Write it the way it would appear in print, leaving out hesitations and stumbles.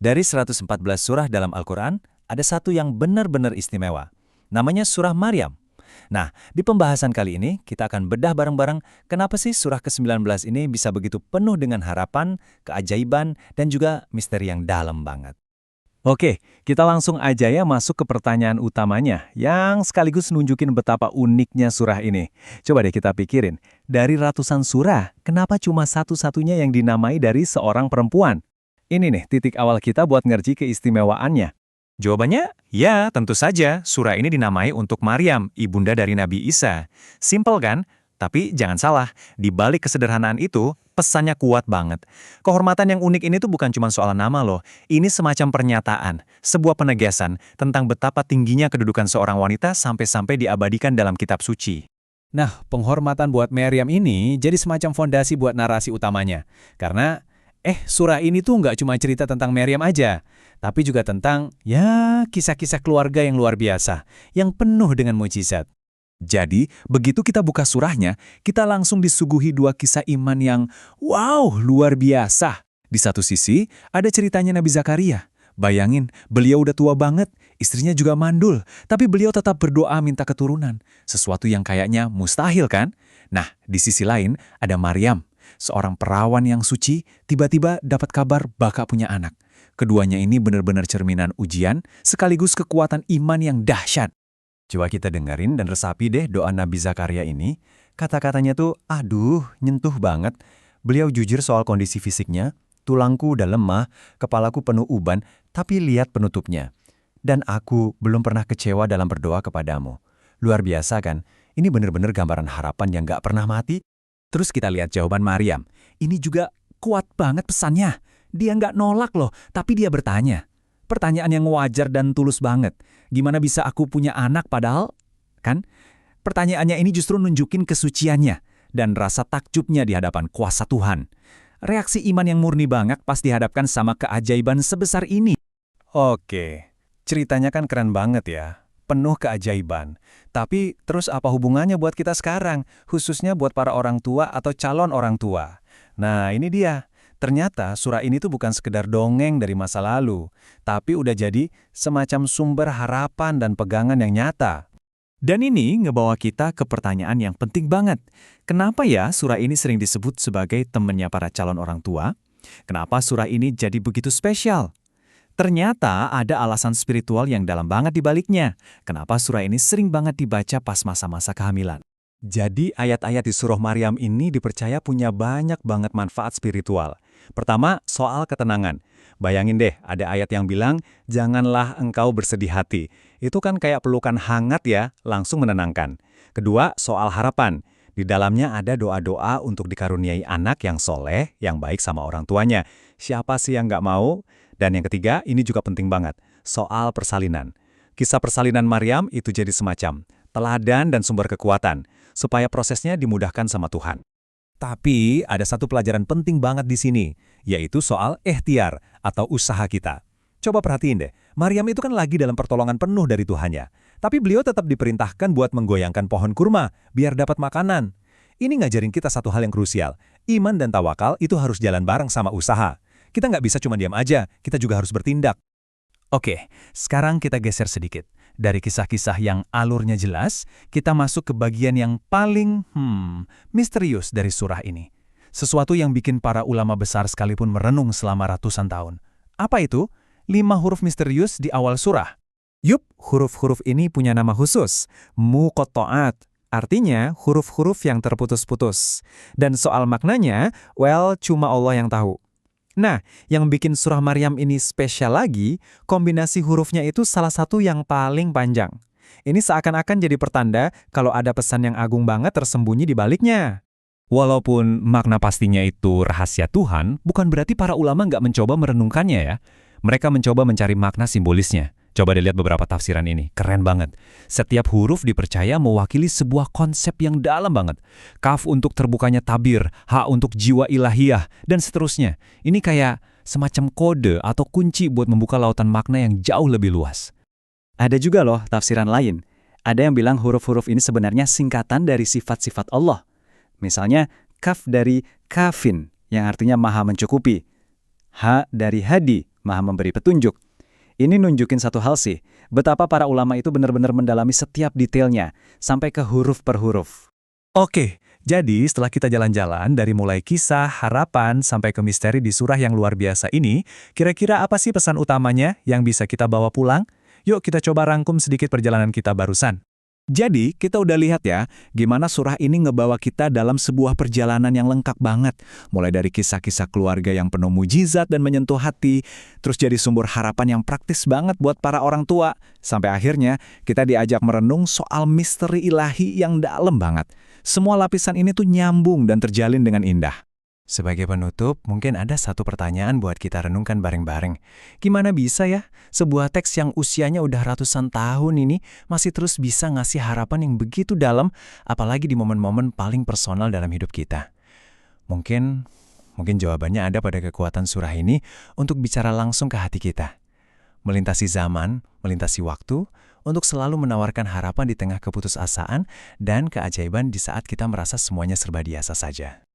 Dari 114 surah dalam Al-Quran, ada satu yang benar-benar istimewa. Namanya Surah Maryam. Nah, di pembahasan kali ini, kita akan bedah bareng-bareng kenapa sih surah ke-19 ini bisa begitu penuh dengan harapan, keajaiban, dan juga misteri yang dalam banget. Oke, kita langsung aja ya masuk ke pertanyaan utamanya, yang sekaligus nunjukin betapa uniknya surah ini. Coba deh kita pikirin, dari ratusan surah, kenapa cuma satu-satunya yang dinamai dari seorang perempuan? Ini nih titik awal kita buat ngerti keistimewaannya. Jawabannya, ya tentu saja surah ini dinamai untuk Maryam, ibunda dari Nabi Isa. Simpel kan? Tapi jangan salah, di balik kesederhanaan itu, pesannya kuat banget. Kehormatan yang unik ini tuh bukan cuma soal nama loh, ini semacam pernyataan, sebuah penegasan tentang betapa tingginya kedudukan seorang wanita sampai-sampai diabadikan dalam kitab suci. Nah, penghormatan buat Maryam ini jadi semacam fondasi buat narasi utamanya. Karena surah ini tuh nggak cuma cerita tentang Maryam aja, tapi juga tentang, kisah-kisah keluarga yang luar biasa, yang penuh dengan mukjizat. Jadi, begitu kita buka surahnya, kita langsung disuguhi dua kisah iman yang, luar biasa. Di satu sisi, ada ceritanya Nabi Zakaria. Bayangin, beliau udah tua banget, istrinya juga mandul, tapi beliau tetap berdoa minta keturunan. Sesuatu yang kayaknya mustahil kan? Nah, di sisi lain, ada Maryam. Seorang perawan yang suci, tiba-tiba dapat kabar bakal punya anak. Keduanya ini benar-benar cerminan ujian, sekaligus kekuatan iman yang dahsyat. Coba kita dengerin dan resapi deh doa Nabi Zakaria ini. Kata-katanya tuh, nyentuh banget. Beliau jujur soal kondisi fisiknya, tulangku udah lemah, kepalaku penuh uban, tapi lihat penutupnya. Dan aku belum pernah kecewa dalam berdoa kepadamu. Luar biasa kan? Ini benar-benar gambaran harapan yang gak pernah mati. Terus kita lihat jawaban Maryam. Ini juga kuat banget pesannya. Dia nggak nolak loh, tapi dia bertanya. Pertanyaan yang wajar dan tulus banget. Gimana bisa aku punya anak padahal? Kan? Pertanyaannya ini justru nunjukin kesuciannya dan rasa takjubnya di hadapan kuasa Tuhan. Reaksi iman yang murni banget pas dihadapkan sama keajaiban sebesar ini. Oke, ceritanya kan keren banget ya. Penuh keajaiban. Tapi terus apa hubungannya buat kita sekarang, khususnya buat para orang tua atau calon orang tua? Nah, ini dia. Ternyata surah ini tuh bukan sekedar dongeng dari masa lalu, tapi udah jadi semacam sumber harapan dan pegangan yang nyata. Dan ini ngebawa kita ke pertanyaan yang penting banget. Kenapa ya surah ini sering disebut sebagai temannya para calon orang tua? Kenapa surah ini jadi begitu spesial? Ternyata ada alasan spiritual yang dalam banget di baliknya. Kenapa surah ini sering banget dibaca pas masa-masa kehamilan? Jadi ayat-ayat di surah Maryam ini dipercaya punya banyak banget manfaat spiritual. Pertama, soal ketenangan. Bayangin deh, ada ayat yang bilang, janganlah engkau bersedih hati. Itu kan kayak pelukan hangat ya, langsung menenangkan. Kedua, soal harapan. Di dalamnya ada doa-doa untuk dikaruniai anak yang soleh, yang baik sama orang tuanya. Siapa sih yang nggak mau? Dan yang ketiga, ini juga penting banget, soal persalinan. Kisah persalinan Maryam itu jadi semacam teladan dan sumber kekuatan, supaya prosesnya dimudahkan sama Tuhan. Tapi ada satu pelajaran penting banget di sini, yaitu soal ikhtiar atau usaha kita. Coba perhatiin deh, Maryam itu kan lagi dalam pertolongan penuh dari Tuhannya. Tapi beliau tetap diperintahkan buat menggoyangkan pohon kurma, biar dapat makanan. Ini ngajarin kita satu hal yang krusial, iman dan tawakal itu harus jalan bareng sama usaha. Kita nggak bisa cuma diam aja, kita juga harus bertindak. Oke, sekarang kita geser sedikit. Dari kisah-kisah yang alurnya jelas, kita masuk ke bagian yang paling misterius dari surah ini. Sesuatu yang bikin para ulama besar sekalipun merenung selama ratusan tahun. Apa itu? 5 huruf misterius di awal surah. Yup, huruf-huruf ini punya nama khusus, muqatta'at. Artinya huruf-huruf yang terputus-putus. Dan soal maknanya, cuma Allah yang tahu. Nah, yang bikin surah Maryam ini spesial lagi, kombinasi hurufnya itu salah satu yang paling panjang. Ini seakan-akan jadi pertanda kalau ada pesan yang agung banget tersembunyi di baliknya. Walaupun makna pastinya itu rahasia Tuhan, bukan berarti para ulama nggak mencoba merenungkannya ya. Mereka mencoba mencari makna simbolisnya. Coba dilihat beberapa tafsiran ini, keren banget. Setiap huruf dipercaya mewakili sebuah konsep yang dalam banget. Kaf untuk terbukanya tabir, ha untuk jiwa ilahiyah, dan seterusnya. Ini kayak semacam kode atau kunci buat membuka lautan makna yang jauh lebih luas. Ada juga loh tafsiran lain. Ada yang bilang huruf-huruf ini sebenarnya singkatan dari sifat-sifat Allah. Misalnya, kaf dari kafin, yang artinya maha mencukupi. Ha dari hadi, Maha memberi petunjuk. Ini nunjukin satu hal sih, betapa para ulama itu benar-benar mendalami setiap detailnya, sampai ke huruf per huruf. Oke, jadi setelah kita jalan-jalan dari mulai kisah, harapan, sampai ke misteri di surah yang luar biasa ini, kira-kira apa sih pesan utamanya yang bisa kita bawa pulang? Yuk kita coba rangkum sedikit perjalanan kita barusan. Jadi, kita udah lihat ya, gimana surah ini ngebawa kita dalam sebuah perjalanan yang lengkap banget. Mulai dari kisah-kisah keluarga yang penuh mujizat dan menyentuh hati, terus jadi sumber harapan yang praktis banget buat para orang tua. Sampai akhirnya, kita diajak merenung soal misteri ilahi yang dalam banget. Semua lapisan ini tuh nyambung dan terjalin dengan indah. Sebagai penutup, mungkin ada satu pertanyaan buat kita renungkan bareng-bareng. Gimana bisa ya, sebuah teks yang usianya udah ratusan tahun ini masih terus bisa ngasih harapan yang begitu dalam, apalagi di momen-momen paling personal dalam hidup kita? Mungkin jawabannya ada pada kekuatan surah ini untuk bicara langsung ke hati kita. Melintasi zaman, melintasi waktu, untuk selalu menawarkan harapan di tengah keputusasaan dan keajaiban di saat kita merasa semuanya serba biasa saja.